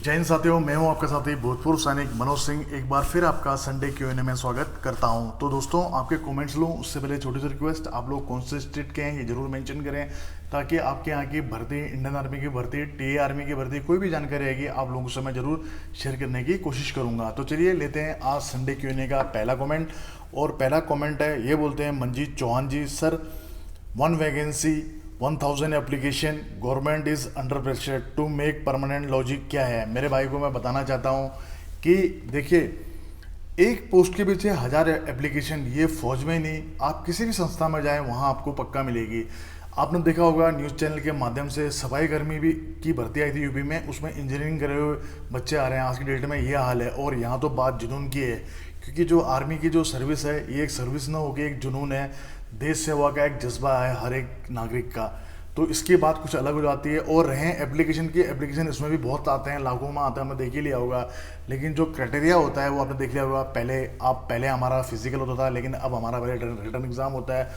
जय हिंद साथियों, मैं हूं आपका साथी भूतपूर्व सैनिक मनोज सिंह। एक बार फिर आपका संडे Q&A में स्वागत करता हूं। तो दोस्तों, आपके कमेंट्स लूं उससे पहले छोटी सी रिक्वेस्ट, आप लोग कौन से स्टेट के हैं ये जरूर मेंशन करें, ताकि आपके यहाँ की भर्ती, इंडियन आर्मी की भर्ती, TA आर्मी की भर्ती, कोई भी जानकारी आएगी आप लोगों से मैं जरूर शेयर करने की कोशिश करूंगा। तो चलिए लेते हैं आज संडे Q&A का पहला कॉमेंट। और पहला कॉमेंट है, ये बोलते हैं Manjeet Chauhan ji, sir 1 vacancy 1000 application, government is under pressure to make permanent, logic क्या है। मेरे भाई को मैं बताना चाहता हूँ कि देखिए, एक पोस्ट के पीछे 1000 एप्लीकेशन, ये फौज में नहीं, आप किसी भी संस्था में जाएं वहाँ आपको पक्का मिलेगी। आपने देखा होगा न्यूज़ चैनल के माध्यम से सफाई कर्मी भी की भर्ती आई थी यूपी में, उसमें इंजीनियरिंग करे हुए बच्चे आ रहे हैं। आज की डेट में ये हाल है। और यहाँ तो बात जुनून की है, क्योंकि जो आर्मी की जो सर्विस है ये एक सर्विस ना होकर एक जुनून है, देश सेवा का एक जज्बा है हर एक नागरिक का। तो इसकी बात कुछ अलग हो जाती है। और रहें एप्लीकेशन की, एप्लीकेशन इसमें भी बहुत आते हैं, लाखों में आते हैं, हमने देख ही लिया होगा। लेकिन जो क्राइटेरिया होता है वो आपने देख लिया होगा। पहले हमारा फिजिकल होता था, लेकिन अब हमारा पहले रिटर्न एग्जाम होता है,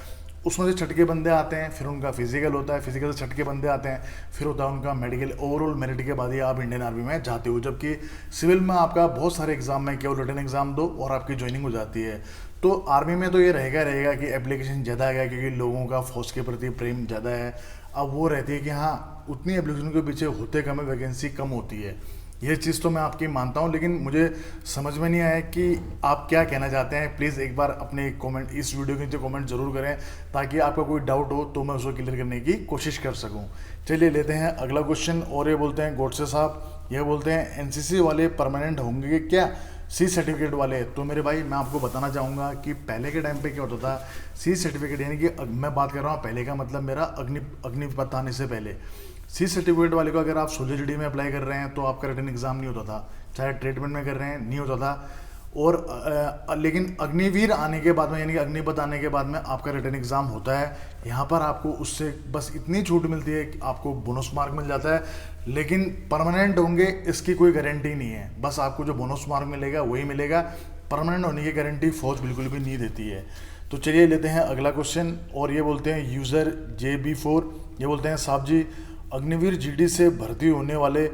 उसमें से छटके बंदे आते हैं, फिर उनका फिजिकल होता है, फिजिकल से छटके बंदे आते हैं, फिर होता है उनका मेडिकल। ओवरऑल मेरिट के बाद ही आप इंडियन आर्मी में जाते हो। जबकि सिविल में आपका बहुत सारे एग्जाम में केवल रिटर्न एग्जाम दो और आपकी ज्वाइनिंग हो जाती है। तो आर्मी में तो ये रहेगा कि एप्लीकेशन ज़्यादा है, क्योंकि लोगों का फौज के प्रति प्रेम ज़्यादा है। अब वो रहती है कि हाँ, उतनी एप्लीकेशन के पीछे होते कम है, वैकेंसी कम होती है। ये चीज़ तो मैं आपकी मानता हूँ, लेकिन मुझे समझ में नहीं आया कि आप क्या कहना चाहते हैं। प्लीज़ एक बार अपने कमेंट, इस वीडियो के नीचे कमेंट जरूर करें, ताकि आपका कोई डाउट हो तो मैं उसको क्लियर करने की कोशिश कर सकूँ। चलिए लेते हैं अगला क्वेश्चन। और ये बोलते हैं गोडसे साहब, ये बोलते हैं NCC वाले परमानेंट होंगे क्या, C सर्टिफिकेट वाले। तो मेरे भाई, मैं आपको बताना चाहूँगा कि पहले के टाइम पे क्या होता था। C सर्टिफिकेट यानी कि मैं बात कर रहा हूँ पहले का, मतलब मेरा अग्निपथ आने से पहले। C सर्टिफिकेट वाले को अगर आप सोल्जर GD में अप्लाई कर रहे हैं तो आपका रिटर्न एग्जाम नहीं होता था, चाहे ट्रीटमेंट में कर रहे हैं नहीं होता था। और लेकिन अग्निवीर आने के बाद में, यानी कि अग्निपथ आने के बाद में आपका रिटर्न एग्जाम होता है। यहाँ पर आपको उससे बस इतनी छूट मिलती है कि आपको बोनस मार्क मिल जाता है, लेकिन परमानेंट होंगे इसकी कोई गारंटी नहीं है। बस आपको जो बोनस मार्क मिलेगा वही मिलेगा, परमानेंट होने की गारंटी फौज बिल्कुल भी नहीं देती है। तो चलिए लेते हैं अगला क्वेश्चन। और ये बोलते हैं यूज़र JB4, ये बोलते हैं साहब जी, अग्निवीर GD से भर्ती होने वाले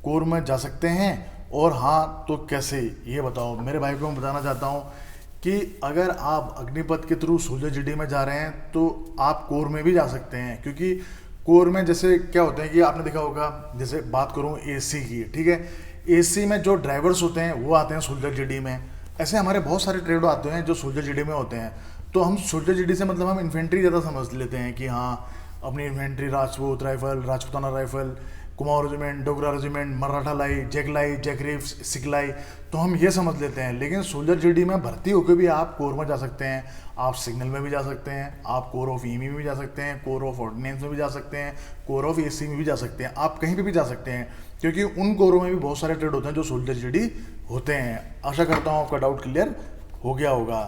कोर में जा सकते हैं, और हाँ तो कैसे, ये बताओ। मेरे भाई को मैं बताना चाहता हूँ कि अगर आप अग्निपथ के थ्रू सोल्जर GD में जा रहे हैं तो आप कोर में भी जा सकते हैं। क्योंकि कोर में जैसे क्या होता है कि आपने देखा होगा, जैसे बात करूँ AC की, ठीक है, AC में जो ड्राइवर्स होते हैं वो आते हैं सोल्जर GD में। ऐसे हमारे बहुत सारे ट्रेड आते हैं जो सोल्जर GD में होते हैं। तो हम सोल्जर GD से मतलब हम इन्फेंट्री ज़्यादा समझ लेते हैं कि हाँ, अपनी infantry Rajput rifle, Rajputana rifle, Kumaon regiment, Dogra regiment, Maratha लाई, जैकरीफ, सिखलाई, तो हम ये समझ लेते हैं। लेकिन सोल्जर GD में भर्ती होकर भी आप कोर में जा सकते हैं, आप सिग्नल में भी जा सकते हैं, आप कोर ऑफ EME में भी जा सकते हैं, कोर ऑफ ऑर्डिनेंस में भी जा सकते हैं, कोर ऑफ AC में भी जा सकते हैं, आप कहीं पर भी जा सकते हैं। क्योंकि उन कोरों में भी बहुत सारे ट्रेड होते हैं जो सोल्जर GD होते हैं। आशा करता हूँ आपका डाउट क्लियर हो गया होगा।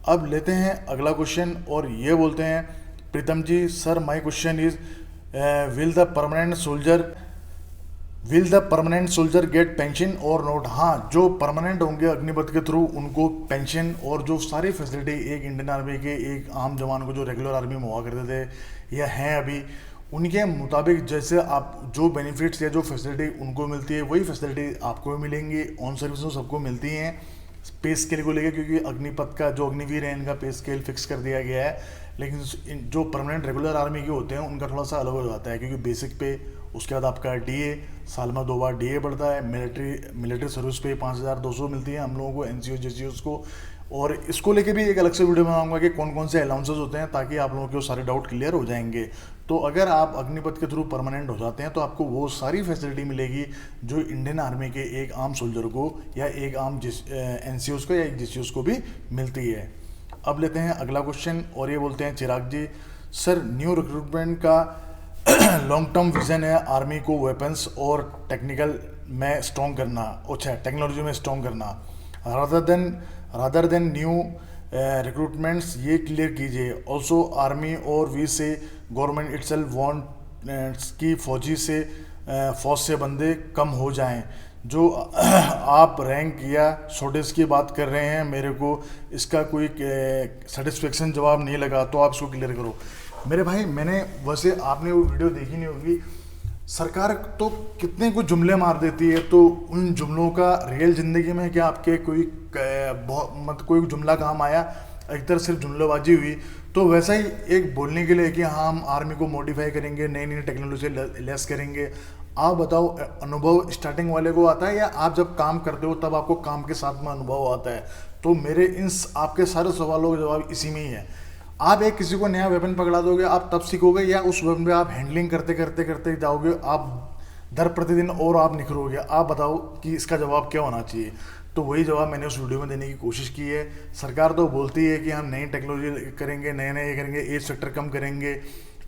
अब लेते हैं अगला क्वेश्चन। और ये बोलते हैं Pritam ji, sir my question is will the permanent soldier get pension और नोट। हाँ, जो परमानेंट होंगे अग्निपथ के थ्रू उनको पेंशन और जो सारी फैसिलिटी एक इंडियन आर्मी के एक आम जवान को जो रेगुलर आर्मी में हुआ करते थे या हैं अभी, उनके मुताबिक जैसे आप जो बेनिफिट्स या जो फैसिलिटी उनको मिलती है वही फैसिलिटी आपको भी मिलेंगी। ऑन सर्विस तो सबको मिलती हैं। पे स्केल को लेकर, क्योंकि अग्निपथ का जो अग्निवीर है इनका पे स्केल फिक्स कर दिया गया है, लेकिन जो परमानेंट रेगुलर आर्मी के होते हैं उनका थोड़ा सा अलग हो जाता है। क्योंकि बेसिक पे, उसके बाद आपका DA, साल में 2 बार DA बढ़ता है, मिलिट्री सर्विस पे 5200 मिलती है हम लोगों को, NCO JCOs को। और इसको लेके भी एक अलग से वीडियो बनाऊंगा कि कौन कौन से अलाउंसेस होते हैं, ताकि आप लोगों के वो सारे डाउट क्लियर हो जाएंगे। तो अगर आप अग्निपथ के थ्रू परमानेंट हो जाते हैं तो आपको वो सारी फैसिलिटी मिलेगी जो इंडियन आर्मी के एक आम सोल्जर को या एक आम NCOs को या एक JCOs को भी मिलती है। अब लेते हैं अगला क्वेश्चन। और ये बोलते हैं चिराग जी, सर न्यू रिक्रूटमेंट का लॉन्ग टर्म विजन है आर्मी को वेपन्स और टेक्निकल में स्ट्रॉन्ग करना, अच्छा टेक्नोलॉजी में स्ट्रॉन्ग करना, रादर देन न्यू रिक्रूटमेंट्स, ये क्लियर कीजिए। ऑल्सो आर्मी और वी से गवर्नमेंट इटसेल्फ वांट्स की फौज से बंदे कम हो जाएं। जो आप रैंक या शॉर्टेज की बात कर रहे हैं, मेरे को इसका कोई सेटिस्फेक्शन जवाब नहीं लगा, तो आप इसको क्लियर करो। मेरे भाई, मैंने वैसे आपने वो वीडियो देखी नहीं होगी, सरकार तो कितने कुछ जुमले मार देती है, तो उन जुमलों का रियल ज़िंदगी में क्या आपके कोई बहुत मतलब कोई जुमला काम आया? एक तरह सिर्फ जुमलेबाजी हुई। तो वैसा ही एक बोलने के लिए कि हाँ हम आर्मी को मॉडिफाई करेंगे, नई नई टेक्नोलॉजी लेस करेंगे। आप बताओ, अनुभव स्टार्टिंग वाले को आता है या आप जब काम करते हो तब आपको काम के साथ में अनुभव आता है? तो मेरे इन आपके सारे सवालों का जवाब इसी में ही है। आप एक किसी को नया वेपन पकड़ा दोगे, आप तब सीखोगे या उस वेपन पे आप हैंडलिंग करते करते करते जाओगे, आप दर प्रतिदिन और आप निखरोगे? आप बताओ कि इसका जवाब क्या होना चाहिए? तो वही जवाब मैंने उस वीडियो में देने की कोशिश की है। सरकार तो बोलती है कि हम नई टेक्नोलॉजी करेंगे, नए नए करेंगे, एज सेक्टर कम करेंगे।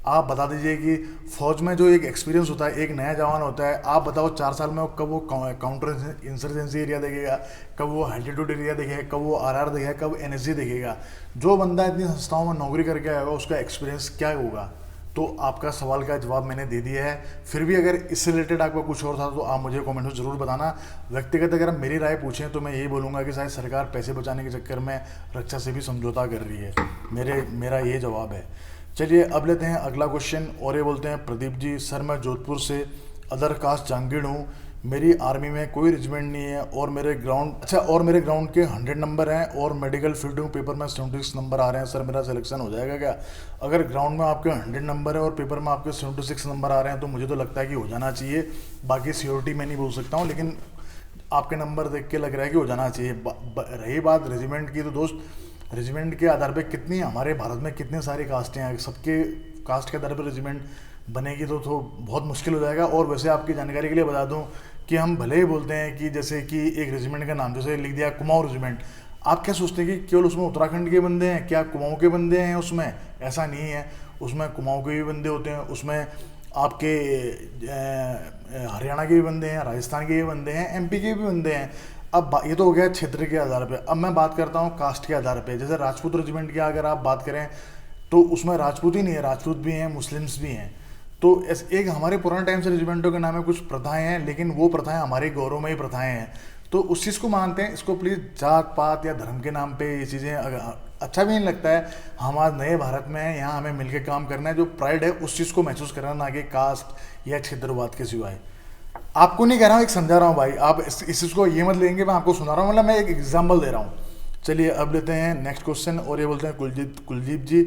आप बता दीजिए कि फौज में जो एक एक्सपीरियंस होता है, एक नया जवान होता है, आप बताओ 4 साल में कब वो काउंटर इंसर्जेंसी एरिया देखेगा, कब वो एल्टीट्यूड एरिया देखेगा, कब वो आरआर देखेगा, कब एनएसजी देखेगा? जो बंदा इतनी संस्थाओं में नौकरी करके आएगा उसका एक्सपीरियंस क्या होगा? तो आपका सवाल का जवाब मैंने दे दिया है। फिर भी अगर इससे रिलेटेड आपका कुछ और था तो आप मुझे कमेंट में ज़रूर बताना। व्यक्तिगत अगर आप मेरी राय पूछें तो मैं यही बोलूँगा कि शायद सरकार पैसे बचाने के चक्कर में रक्षा से भी समझौता कर रही है। मेरा ये जवाब है। चलिए अब लेते हैं अगला क्वेश्चन, और ये बोलते हैं प्रदीप जी, सर मैं जोधपुर से अदर कास्ट जहांगीर हूँ। मेरी आर्मी में कोई रेजिमेंट नहीं है और मेरे ग्राउंड के 100 नंबर हैं और मेडिकल फील्ड में पेपर में 76 नंबर आ रहे हैं। सर मेरा सिलेक्शन हो जाएगा क्या? अगर ग्राउंड में आपके 100 नंबर है और पेपर में आपके 76 नंबर आ रहे हैं तो मुझे तो लगता है कि हो जाना चाहिए। बाकी सियोरिटी मैं नहीं बोल सकता हूँ, लेकिन आपके नंबर देख के लग रहा है कि हो जाना चाहिए। रही बात रेजिमेंट की, तो दोस्त रेजिमेंट के आधार पे कितनी हमारे भारत में कितने सारी कास्टें हैं, सबके कास्ट के आधार पर रेजिमेंट बनेगी तो बहुत मुश्किल हो जाएगा। और वैसे आपकी जानकारी के लिए बता दूं कि हम भले ही बोलते हैं कि जैसे कि एक रेजिमेंट का नाम जैसे लिख दिया कुमाऊं रेजिमेंट, आप क्या सोचते हैं कि केवल उसमें उत्तराखंड के बंदे हैं? क्या कुमाऊं के बंदे हैं उसमें? ऐसा नहीं है, उसमें कुमाऊं के भी बंदे होते हैं, उसमें आपके हरियाणा के भी बंदे हैं, राजस्थान के भी बंदे हैं, एमपी के भी बंदे हैं। अब ये तो हो गया क्षेत्र के आधार पे। अब मैं बात करता हूँ कास्ट के आधार पे। जैसे राजपूत रेजिमेंट की अगर आप बात करें तो उसमें राजपूत ही नहीं है, राजपूत भी हैं, मुस्लिम्स भी हैं। तो एक हमारे पुराने टाइम से रेजिमेंटों के नाम में कुछ प्रथाएं हैं, लेकिन वो प्रथाएं हमारे गौरवमयी प्रथाएं हैं, तो उस चीज़ को मानते हैं। इसको प्लीज़ जात पात या धर्म के नाम पे ये चीज़ें अच्छा भी नहीं लगता है। हम आज नए भारत में हैं, यहाँ हमें मिलकर काम करना है। जो प्राइड है उस चीज़ को महसूस करना, ना कि कास्ट या क्षेत्रवाद के सिवाय। आपको नहीं कह रहा हूँ, एक समझा रहा हूँ भाई। आप इस चीज़ को ये मत लेंगे मैं आपको सुना रहा हूँ, मतलब मैं एक एग्जाम्पल दे रहा हूँ। चलिए अब लेते हैं नेक्स्ट क्वेश्चन, और ये बोलते हैं कुलदीप जी,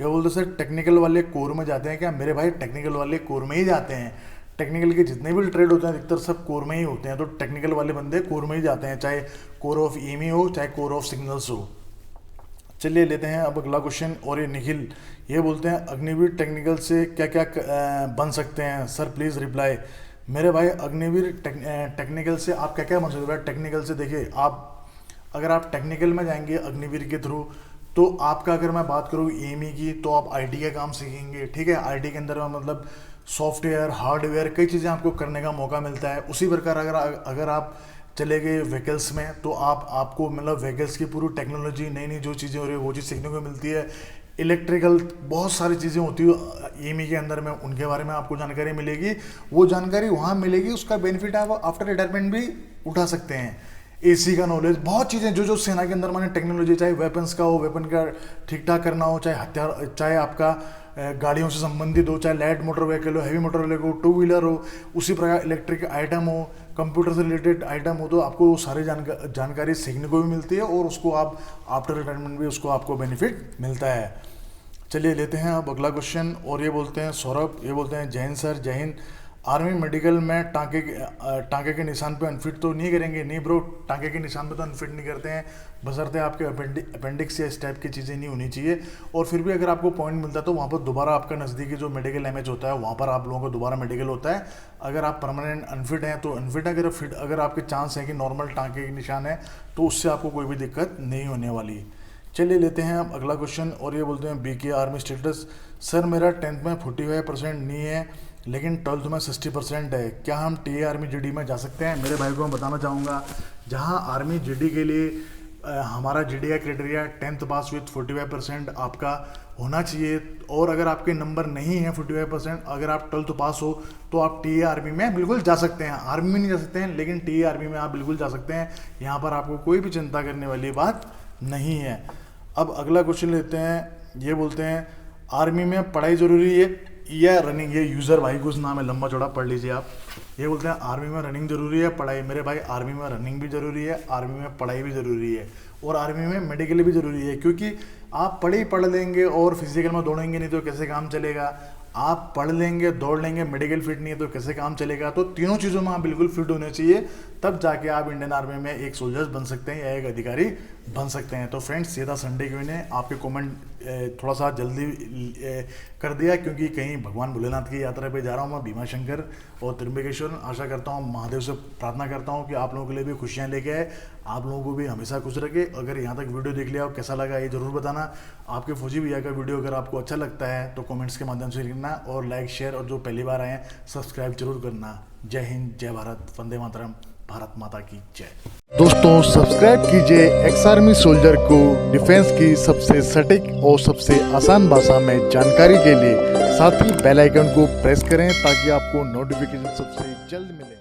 ये बोलते हैं सर टेक्निकल वाले कोर में जाते हैं क्या? मेरे भाई टेक्निकल वाले कोर में ही जाते हैं। टेक्निकल के जितने भी ट्रेड होते हैं अधिकतर सब कोर में ही होते हैं, तो टेक्निकल वाले बंदे कोर में ही जाते हैं, चाहे कोर ऑफ ईमी हो चाहे कोर ऑफ सिग्नल्स हो। चलिए लेते हैं अब अगला क्वेश्चन, और ये निखिल ये बोलते हैं अग्निवीर टेक्निकल से क्या क्या बन सकते हैं सर, प्लीज़ रिप्लाई। मेरे भाई अग्निवीर टेक्निकल से आप क्या क्या बन सकते हैं? टेक्निकल से देखिए, आप अगर आप टेक्निकल में जाएंगे अग्निवीर के थ्रू, तो आपका अगर मैं बात करूँ एमी की, तो आप आईटी का काम सीखेंगे। ठीक है, आईटी के अंदर में मतलब सॉफ्टवेयर हार्डवेयर कई चीज़ें आपको करने का मौका मिलता है। उसी प्रकार अगर आप चले गए व्हीकल्स में, तो आपको मतलब व्हीकल्स की पूरी टेक्नोलॉजी, नई नई जो चीज़ें हो रही है वो चीज़ सीखने को मिलती है। इलेक्ट्रिकल बहुत सारी चीज़ें होती है ईमी के अंदर में, उनके बारे में आपको जानकारी मिलेगी। वो जानकारी वहाँ मिलेगी, उसका बेनिफिट आप आफ्टर रिटायरमेंट भी उठा सकते हैं। एसी का नॉलेज, बहुत चीज़ें जो सेना के अंदर माने टेक्नोलॉजी, चाहे वेपन्स का हो, वेपन का ठीक ठाक करना हो, चाहे हथियार, चाहे आपका गाड़ियों से संबंधित हो, चाहे लाइट मोटर व्हीकल हो, हैवी मोटर व्हीकल हो, टू व्हीलर हो, उसी प्रकार इलेक्ट्रिक आइटम हो, कंप्यूटर से रिलेटेड आइटम हो, तो आपको सारी जानकारी सीखने को भी मिलती है और उसको आप आफ्टर रिटायरमेंट भी उसको आपको बेनिफिट मिलता है। चलिए लेते हैं अब अगला क्वेश्चन, और ये बोलते हैं सौरभ, ये बोलते हैं जय हिंद सर, जय हिंद। आर्मी मेडिकल में टांके के निशान पे अनफिट तो नहीं करेंगे? नहीं ब्रो, टांके के निशान पे तो अनफिट नहीं करते हैं, बशर्ते आपके अपेंडिक्स या इस टाइप की चीज़ें नहीं होनी चाहिए। और फिर भी अगर आपको पॉइंट मिलता है तो वहाँ पर दोबारा आपका नज़दीकी जो मेडिकल एमएच होता है वहाँ पर आप लोगों को दोबारा मेडिकल होता है। अगर आप परमानेंट अनफिट हैं तो अनफिट है, अगर आपके चांस है कि नॉर्मल टांके के निशान है तो उससे आपको कोई भी दिक्कत नहीं होने वाली। चलिए लेते हैं अब अगला क्वेश्चन, और ये बोलते हैं बीके आर्मी स्टेटस। सर मेरा 10th में 45% नहीं है, लेकिन 12th में 60% है, क्या हम टीए आर्मी जीडी में जा सकते हैं? मेरे भाई को मैं बताना चाहूँगा, जहाँ आर्मी जीडी के लिए हमारा जीडी का क्राइटेरिया 10th पास विथ 45% आपका होना चाहिए। और अगर आपके नंबर नहीं है 45%, अगर आप 12th पास हो तो आप टीए आर्मी में बिल्कुल जा सकते हैं। आर्मी में नहीं जा सकते हैं, लेकिन टीए आर्मी में आप बिल्कुल जा सकते हैं। यहाँ पर आपको कोई भी चिंता करने वाली बात नहीं है। अब अगला क्वेश्चन लेते हैं, ये बोलते हैं आर्मी में पढ़ाई ज़रूरी है ये रनिंग, ये यूज़र भाई कुछ नाम है लंबा चौड़ा, पढ़ लीजिए आप। ये बोलते हैं आर्मी में रनिंग जरूरी है, पढ़ाई। मेरे भाई आर्मी में रनिंग भी जरूरी है, आर्मी में पढ़ाई भी जरूरी है, और आर्मी में मेडिकल भी जरूरी है। क्योंकि आप पढ़ लेंगे और फिजिकल में दौड़ेंगे नहीं तो कैसे काम चलेगा। आप पढ़ लेंगे, दौड़ लेंगे, मेडिकल फिट नहीं है तो कैसे काम चलेगा। तो तीनों चीज़ों में आप बिल्कुल फिट होने चाहिए, तब जाके आप इंडियन आर्मी में एक सोल्जर्स बन सकते हैं या एक अधिकारी बन सकते हैं। तो फ्रेंड्स, ये था संडे क्यों ने आपके कमेंट थोड़ा सा जल्दी कर दिया, क्योंकि कहीं भगवान भोलेनाथ की यात्रा पे जा रहा हूँ मैं, भीमा शंकर और त्र्यंबकेश्वर। आशा करता हूँ, महादेव से प्रार्थना करता हूँ कि आप लोगों के लिए भी खुशियाँ लेके आए, आप लोगों को भी हमेशा खुश रखे। अगर यहाँ तक वीडियो देख लिया और कैसा लगा ये जरूर बताना। आपके फौजी भैया का वीडियो अगर आपको अच्छा लगता है तो कमेंट्स के माध्यम से लिखना, और लाइक शेयर, और जो पहली बार आए हैं सब्सक्राइब जरूर करना। जय हिंद, जय भारत, वंदे मातरम, भारत माता की जय। दोस्तों, सब्सक्राइब कीजिए एक्स आर्मी सोल्जर को डिफेंस की सबसे सटीक और सबसे आसान भाषा में जानकारी के लिए। साथ ही बेल आइकन को प्रेस करें ताकि आपको नोटिफिकेशन सबसे जल्द मिले।